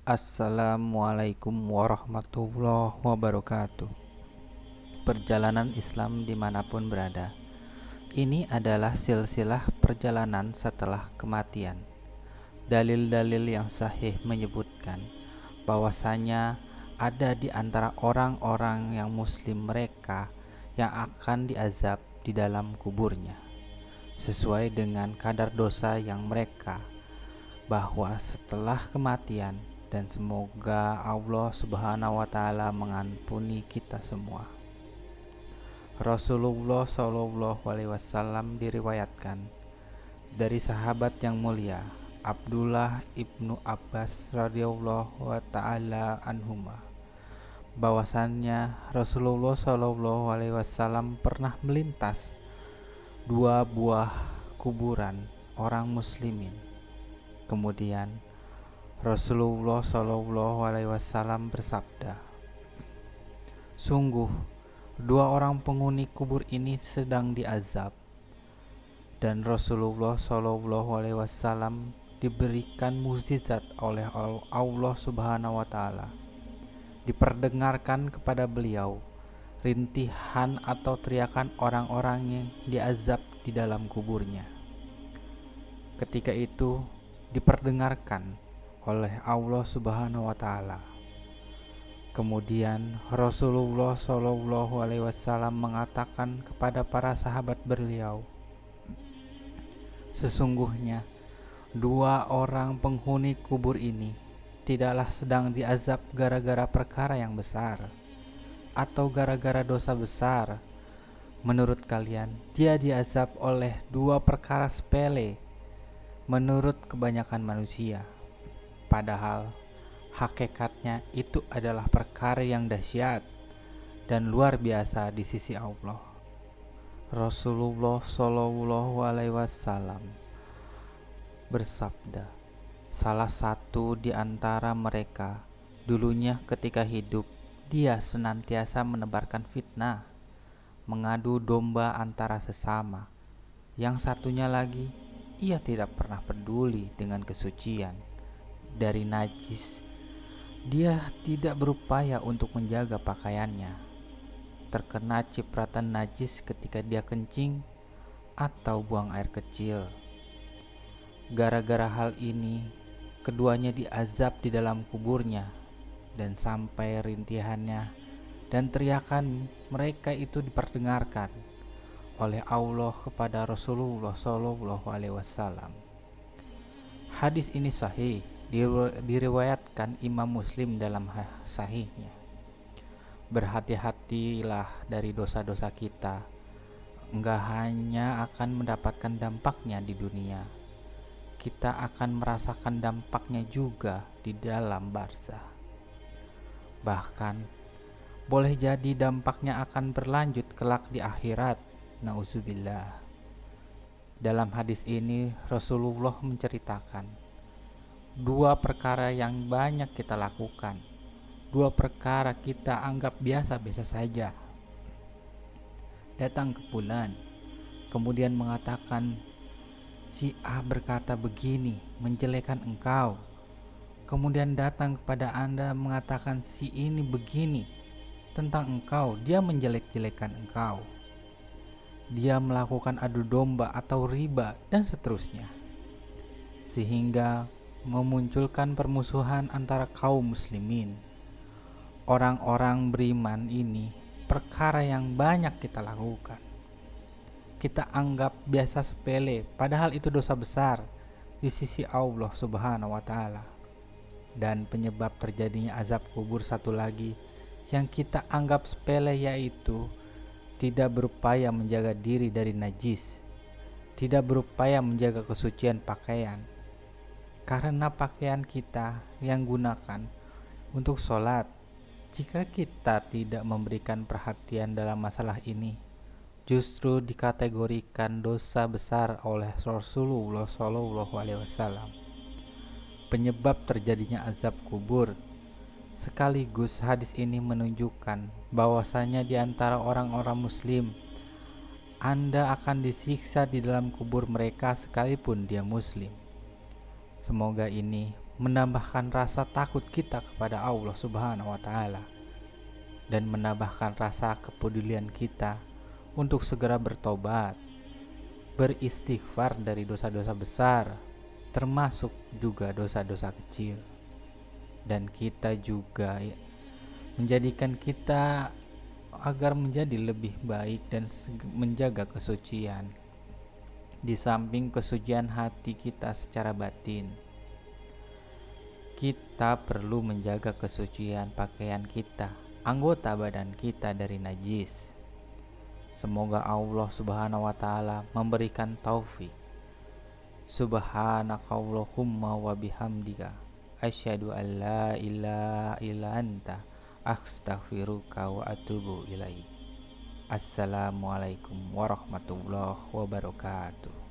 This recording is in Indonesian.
Assalamualaikum warahmatullahi wabarakatuh. Perjalanan Islam dimanapun berada. Ini adalah silsilah perjalanan setelah kematian. Dalil-dalil yang sahih menyebutkan bahwasanya ada di antara orang-orang yang muslim mereka yang akan diazab di dalam kuburnya, sesuai dengan kadar dosa yang mereka, bahwa setelah kematian, dan semoga Allah Subhanahu wa taala mengampuni kita semua. Rasulullah Shallallahu alaihi wasallam diriwayatkan dari sahabat yang mulia Abdullah ibnu Abbas radhiyallahu taala anhuma, bahwasannya Rasulullah Shallallahu alaihi wasallam pernah melintas dua buah kuburan orang muslimin. Kemudian Rasulullah Shallallahu alaihi wasallam bersabda, "Sungguh dua orang penghuni kubur ini sedang diazab." Dan Rasulullah Shallallahu alaihi wasallam diberikan mukjizat oleh Allah Subhanahu wa taala. Diperdengarkan kepada beliau rintihan atau teriakan orang-orang yang diazab di dalam kuburnya. Ketika itu diperdengarkan oleh Allah Subhanahu wa taala. Kemudian Rasulullah Shallallahu alaihi wasallam mengatakan kepada para sahabat beliau, "Sesungguhnya dua orang penghuni kubur ini tidaklah sedang diazab gara-gara perkara yang besar atau gara-gara dosa besar. Menurut kalian, dia diazab oleh dua perkara sepele menurut kebanyakan manusia. Padahal hakikatnya itu adalah perkara yang dahsyat dan luar biasa di sisi Allah." Rasulullah Shallallahu alaihi wasallam bersabda, "Salah satu di antara mereka dulunya ketika hidup dia senantiasa menebarkan fitnah, mengadu domba antara sesama. Yang satunya lagi, ia tidak pernah peduli dengan kesucian dari najis. Dia tidak berupaya untuk menjaga pakaiannya, terkena cipratan najis ketika dia kencing atau buang air kecil. Gara-gara hal ini, keduanya diazab di dalam kuburnya, dan sampai rintihannya dan teriakan mereka itu diperdengarkan oleh Allah kepada Rasulullah Shallallahu alaihi wasallam." Hadis ini sahih, diriwayatkan Imam Muslim dalam sahihnya. Berhati-hatilah dari dosa-dosa kita. Enggak hanya akan mendapatkan dampaknya di dunia, kita akan merasakan dampaknya juga di dalam barzah. Bahkan boleh jadi dampaknya akan berlanjut kelak di akhirat. Nauzubillah. Dalam hadis ini Rasulullah menceritakan dua perkara yang banyak kita lakukan, dua perkara kita anggap biasa-biasa saja. Datang ke bulan, kemudian mengatakan, "Si A berkata begini, menjelekan engkau." Kemudian datang kepada Anda mengatakan, "Si ini begini tentang engkau, dia menjelek-jelekan engkau." Dia melakukan adu domba atau riba dan seterusnya, sehingga memunculkan permusuhan antara kaum muslimin. Orang-orang beriman ini perkara yang banyak kita lakukan. Kita anggap biasa sepele, padahal itu dosa besar di sisi Allah Subhanahu wa taala. Dan penyebab terjadinya azab kubur satu lagi yang kita anggap sepele, yaitu tidak berupaya menjaga diri dari najis, tidak berupaya menjaga kesucian pakaian. Karena pakaian kita yang gunakan untuk sholat, jika kita tidak memberikan perhatian dalam masalah ini, justru dikategorikan dosa besar oleh Rasulullah Shallallahu alaihi wasallam. Penyebab terjadinya azab kubur. Sekaligus hadis ini menunjukkan bahwasanya di antara orang-orang muslim, Anda akan disiksa di dalam kubur mereka sekalipun dia muslim. Semoga ini menambahkan rasa takut kita kepada Allah Subhanahu wa taala dan menambahkan rasa kepedulian kita untuk segera bertobat, beristighfar dari dosa-dosa besar, termasuk juga dosa-dosa kecil. Dan kita juga menjadikan kita agar menjadi lebih baik dan menjaga kesucian. Di samping kesucian hati kita secara batin, kita perlu menjaga kesucian pakaian kita, anggota badan kita dari najis. Semoga Allah Subhanahu wa taala memberikan taufik. Subhanakallahumma wa bihamdika asyhadu an la ilaha illa anta astaghfiruka wa atubu ilaik. Assalamualaikum warahmatullahi wabarakatuh.